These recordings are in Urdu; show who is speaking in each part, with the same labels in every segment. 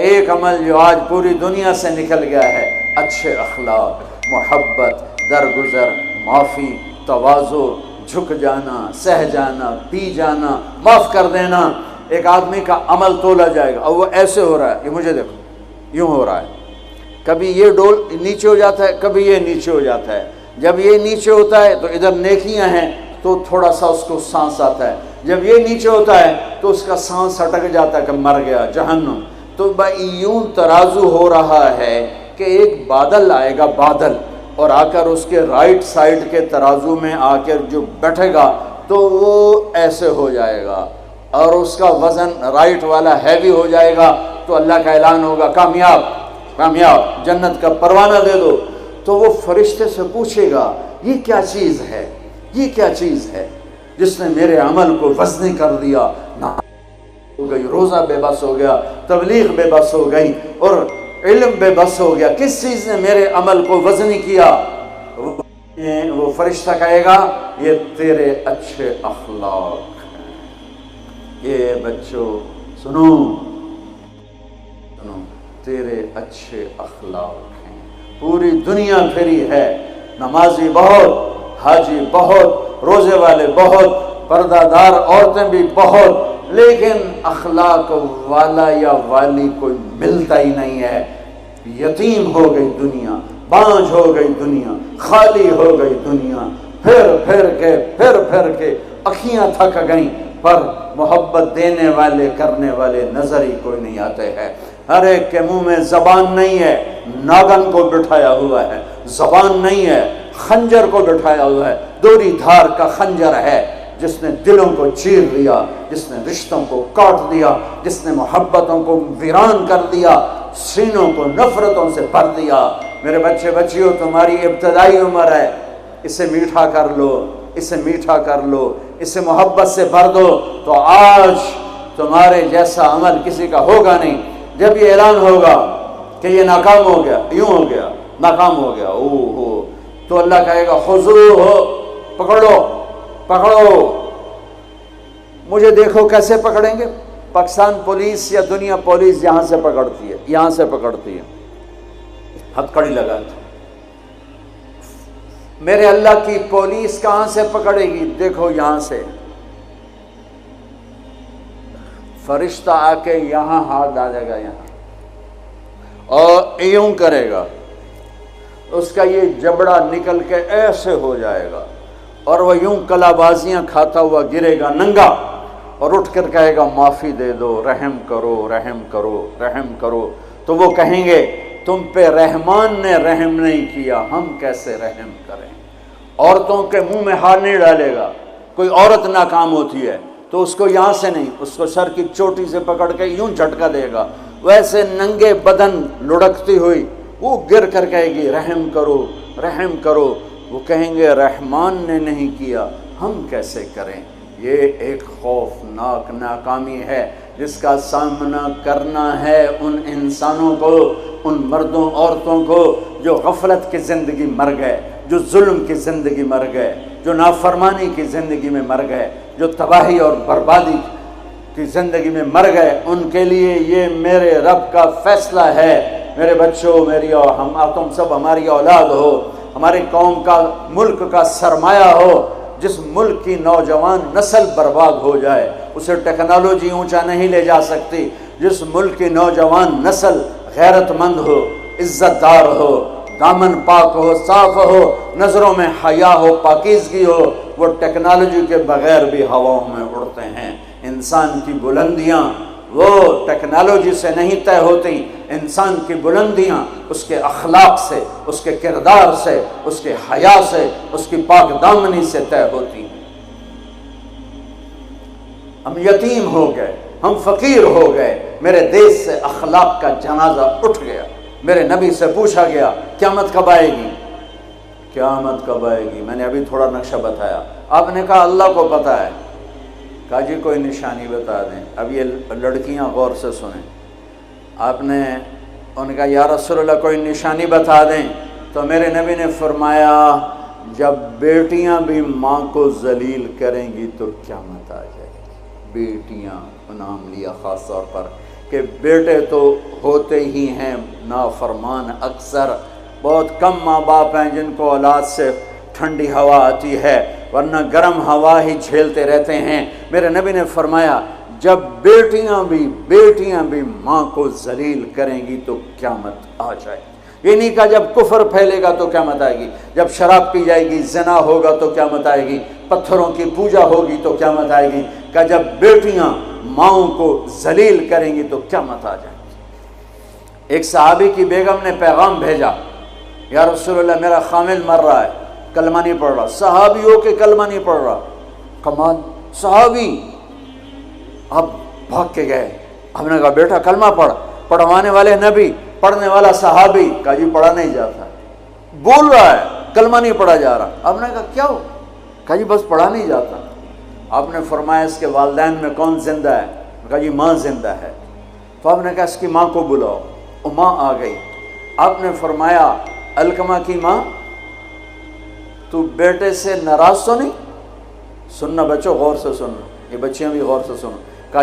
Speaker 1: ایک عمل جو آج پوری دنیا سے نکل گیا ہے، اچھے اخلاق، محبت، درگزر، معافی، تواضع، جھک جانا، سہ جانا، پی جانا، معاف کر دینا۔ ایک آدمی کا عمل تولا جائے گا اور وہ ایسے ہو رہا ہے، یہ مجھے دیکھو یوں ہو رہا ہے، کبھی یہ ڈول نیچے ہو جاتا ہے، کبھی یہ نیچے ہو جاتا ہے۔ جب یہ نیچے ہوتا ہے تو ادھر نیکیاں ہیں تو تھوڑا سا اس کو سانس آتا ہے، جب یہ نیچے ہوتا ہے تو اس کا سانس اٹک جاتا ہے کہ مر گیا، جہنم۔ تو یوں ترازو ہو رہا ہے کہ ایک بادل آئے گا، بادل، اور آ کر اس کے رائٹ سائڈ کے ترازو میں آ کر جو بیٹھے گا تو وہ ایسے ہو جائے گا، اور اس کا وزن رائٹ والا ہیوی ہو جائے گا، تو اللہ کا اعلان ہوگا کامیاب، کامیاب، جنت کا پروانہ دے دو۔ تو وہ فرشتے سے پوچھے گا یہ کیا چیز ہے، یہ کیا چیز ہے جس نے میرے عمل کو وزنی کر دیا؟ ہو گئی، روزہ بے بس ہو گیا، تبلیغ بے بس ہو گئی، اور علم بے بس ہو گیا، کس چیز نے میرے عمل کو وزنی کیا؟ وہ فرشتہ کہے گا یہ تیرے اچھے اخلاق ہیں۔ یہ بچوں سنو، تیرے اچھے اخلاق ہیں۔ پوری دنیا پھری ہے، نمازی بہت، حاجی بہت، روزے والے بہت، پردہ دار عورتیں بھی بہت، لیکن اخلاق والا یا والی کوئی ملتا ہی نہیں ہے۔ یتیم ہو گئی دنیا، بانجھ ہو گئی دنیا، خالی ہو گئی دنیا، پھر کے اکھیاں تھک گئیں، پر محبت دینے والے کرنے والے نظر ہی کوئی نہیں آتے ہیں۔ ہر ایک کے منہ میں زبان نہیں ہے، ناگن کو بٹھایا ہوا ہے، زبان نہیں ہے، خنجر کو بٹھایا ہوا ہے، دوری دھار کا خنجر ہے، جس نے دلوں کو چیر دیا، جس نے رشتوں کو کاٹ دیا، جس نے محبتوں کو ویران کر دیا، سینوں کو نفرتوں سے بھر دیا۔ میرے بچے بچیوں، تمہاری ابتدائی عمر ہے، اسے میٹھا کر لو، اسے میٹھا کر لو، اسے محبت سے بھر دو، تو آج تمہارے جیسا عمل کسی کا ہوگا نہیں۔ جب یہ اعلان ہوگا کہ یہ ناکام ہو گیا، یوں ہو گیا، ناکام ہو گیا، تو اللہ کہے گا خذوہ، پکڑو پکڑو۔ مجھے دیکھو کیسے پکڑیں گے؟ پاکستان پولیس یا دنیا پولیس یہاں سے پکڑتی ہے، یہاں سے پکڑتی ہے، ہتھکڑی لگاتی۔ میرے اللہ کی پولیس کہاں سے پکڑے گی؟ دیکھو یہاں سے، فرشتہ آ کے یہاں ہاتھ ڈالے گا، یہاں، اور یوں کرے گا، اس کا یہ جبڑا نکل کے ایسے ہو جائے گا، اور وہ یوں کلا بازیاں کھاتا ہوا گرے گا ننگا، اور اٹھ کر کہے گا معافی دے دو، رحم کرو، رحم کرو، رحم کرو۔ تو وہ کہیں گے تم پہ رحمان نے رحم نہیں کیا، ہم کیسے رحم کریں؟ عورتوں کے منہ میں ہاتھ نہیں ڈالے گا۔ کوئی عورت ناکام ہوتی ہے تو اس کو یہاں سے نہیں، اس کو سر کی چوٹی سے پکڑ کے یوں جھٹکا دے گا، ویسے ننگے بدن لڑکتی ہوئی وہ گر کر کہے گی رحم کرو، رحم کرو۔ وہ کہیں گے رحمان نے نہیں کیا، ہم کیسے کریں؟ یہ ایک خوفناک ناکامی ہے جس کا سامنا کرنا ہے ان انسانوں کو، ان مردوں عورتوں کو جو غفلت کی زندگی مر گئے، جو ظلم کی زندگی مر گئے، جو نافرمانی کی زندگی میں مر گئے، جو تباہی اور بربادی کی زندگی میں مر گئے۔ ان کے لیے یہ میرے رب کا فیصلہ ہے۔ میرے بچوں، تم سب ہماری اولاد ہو، ہماری قوم کا، ملک کا سرمایہ ہو۔ جس ملک کی نوجوان نسل برباد ہو جائے اسے ٹیکنالوجی اونچا نہیں لے جا سکتی۔ جس ملک کی نوجوان نسل غیرت مند ہو، عزت دار ہو، دامن پاک ہو، صاف ہو، نظروں میں حیا ہو، پاکیزگی ہو، وہ ٹیکنالوجی کے بغیر بھی ہواؤں میں اڑتے ہیں۔ انسان کی بلندیاں وہ ٹیکنالوجی سے نہیں طے ہوتی، انسان کی بلندیاں اس کے اخلاق سے، اس کے کردار سے، اس کے حیا سے، اس کی پاک دامنی سے طے ہوتی ہیں۔ ہم یتیم ہو گئے، ہم فقیر ہو گئے، میرے دیش سے اخلاق کا جنازہ اٹھ گیا۔ میرے نبی سے پوچھا گیا قیامت کب آئے گی؟ قیامت کب آئے گی؟ میں نے ابھی تھوڑا نقشہ بتایا، آپ نے کہا اللہ کو پتہ ہے۔ کہا جی کوئی نشانی بتا دیں۔ اب یہ لڑکیاں غور سے سنیں۔ آپ نے ان کا یا رسول اللہ کوئی نشانی بتا دیں، تو میرے نبی نے فرمایا جب بیٹیاں بھی ماں کو ذلیل کریں گی تو قیامت آ جائے گی۔ بیٹیاں نام لیا خاص طور پر، کہ بیٹے تو ہوتے ہی ہیں نافرمان اکثر، بہت کم ماں باپ ہیں جن کو اولاد سے ٹھنڈی ہوا آتی ہے، ورنہ گرم ہوا ہی جھیلتے رہتے ہیں۔ میرے نبی نے فرمایا جب بیٹیاں بھی ماں کو ذلیل کریں گی تو قیامت آ جائے گی۔ یہ نہیں کہا جب کفر پھیلے گا تو قیامت آئے گی، جب شراب پی جائے گی، زنا ہوگا تو قیامت آئے گی، پتھروں کی پوجا ہوگی تو قیامت آئے گی، کہ جب بیٹیاں ماؤں کو ذلیل کریں گی تو قیامت آ جائے گی۔ ایک صحابی کی بیگم نے پیغام بھیجا، یا رسول اللہ میرا خامل مر رہا ہے، کلمہ نہیں پڑھ رہا۔ صحابی ہو کے کلمہ نہیں پڑھ رہا، کمال، صحابی۔ اب بھاگ کے گئے، ہم نے کہا بیٹا کلمہ پڑھ، پڑھوانے والے نبی، پڑھنے والا صحابی، کہا جی پڑھا نہیں جاتا، بول رہا ہے کلمہ نہیں پڑھا جا رہا۔ ہم نے کہا کیا ہو؟ کہا جی بس پڑھا نہیں جاتا۔ آپ نے فرمایا اس کے والدین میں کون زندہ ہے؟ کہا جی ماں زندہ ہے۔ تو آپ نے کہا اس کی ماں کو بلاؤ، وہ ماں آ گئی۔ آپ نے فرمایا علقمہ کی ماں تو بیٹے سے ناراض تو نہیں؟ سننا بچوں، غور سے سننا، یہ بچیاں بھی غور سے سنو۔ کہا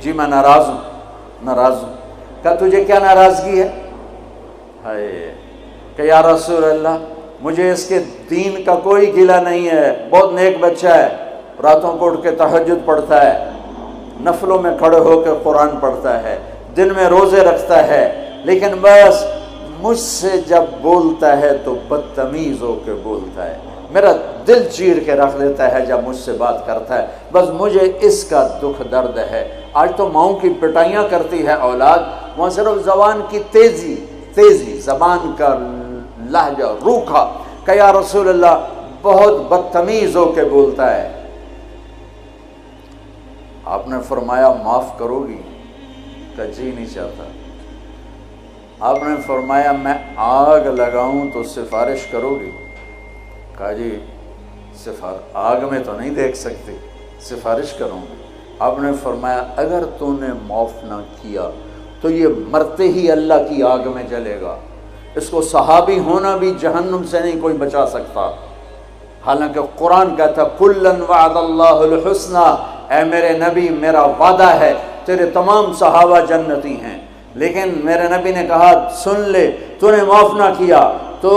Speaker 1: جی میں ناراض ہوں۔ کہا تجھے کیا ناراضگی ہے؟ ہائے، کہ یا رسول اللہ مجھے اس کے دین کا کوئی گلہ نہیں ہے، بہت نیک بچہ ہے، راتوں کو اٹھ کے تہجد پڑھتا ہے، نفلوں میں کھڑے ہو کے قرآن پڑھتا ہے، دن میں روزے رکھتا ہے، لیکن بس مجھ سے جب بولتا ہے تو بدتمیز ہو کے بولتا ہے، میرا دل چیر کے رکھ دیتا ہے جب مجھ سے بات کرتا ہے، بس مجھے اس کا دکھ درد ہے۔ آج تو ماؤں کی پٹائیاں کرتی ہے اولاد، وہاں صرف زبان کی تیزی، زبان کا لہجہ روکھا، کہ یا رسول اللہ بہت بدتمیز ہو کے بولتا ہے۔ آپ نے فرمایا معاف کرو گی؟ کہ جی نہیں چاہتا۔ آپ نے فرمایا میں آگ لگاؤں تو سفارش کرو گی؟ کہا جی آگ میں تو نہیں دیکھ سکتی، سفارش کروں گی۔ آپ نے فرمایا اگر تو نے معاف نہ کیا تو یہ مرتے ہی اللہ کی آگ میں جلے گا، اس کو صحابی ہونا بھی جہنم سے نہیں کوئی بچا سکتا، حالانکہ قرآن کہتا کُلًّا وعد اللہ الحسنى، اے میرے نبی میرا وعدہ ہے تیرے تمام صحابہ جنتی ہیں، لیکن میرے نبی نے کہا سن لے تو نے معاف نہ کیا تو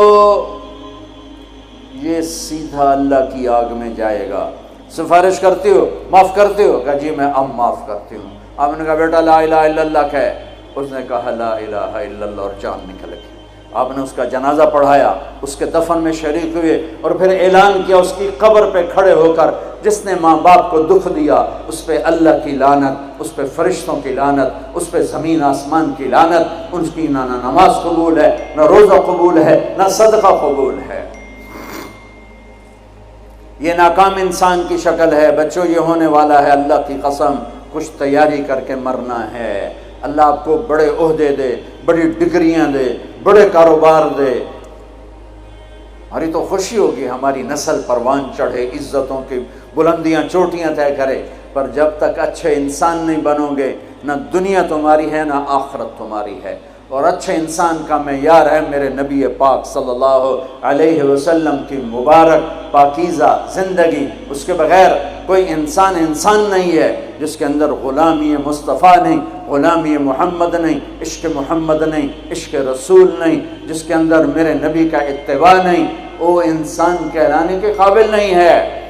Speaker 1: یہ سیدھا اللہ کی آگ میں جائے گا۔ سفارش کرتے ہو، معاف کرتے ہو؟ کہا جی میں اب معاف کرتی ہوں۔ آپ نے کہا بیٹا لا الہ الا اللہ کہے، اس نے کہا لا الہ الا اللہ اور جان نکل گئی۔ آپ نے اس کا جنازہ پڑھایا، اس کے دفن میں شریک ہوئے، اور پھر اعلان کیا اس کی قبر پہ کھڑے ہو کر جس نے ماں باپ کو دکھ دیا اس پہ اللہ کی لعنت، اس پہ فرشتوں کی لعنت، اس پہ زمین آسمان کی لعنت، ان کی نہ نماز قبول ہے، نہ روزہ قبول ہے، نہ صدقہ قبول ہے۔ یہ ناکام انسان کی شکل ہے بچوں، یہ ہونے والا ہے اللہ کی قسم، کچھ تیاری کر کے مرنا ہے۔ اللہ آپ کو بڑے عہدے دے، بڑی ڈگریاں دے، بڑے کاروبار دے، ہماری تو خوشی ہوگی، ہماری نسل پروان چڑھے، عزتوں کی بلندیاں چوٹیاں طے کرے، پر جب تک اچھے انسان نہیں بنو گے نہ دنیا تمہاری ہے نہ آخرت تمہاری ہے۔ اور اچھے انسان کا معیار ہے میرے نبی پاک صلی اللہ علیہ وسلم کی مبارک پاکیزہ زندگی، اس کے بغیر کوئی انسان نہیں ہے جس کے اندر غلامی مصطفیٰ نہیں، غلامی محمد نہیں، عشق محمد نہیں، عشق رسول نہیں، جس کے اندر میرے نبی کا اتباع نہیں، وہ انسان کہلانے کے قابل نہیں ہے۔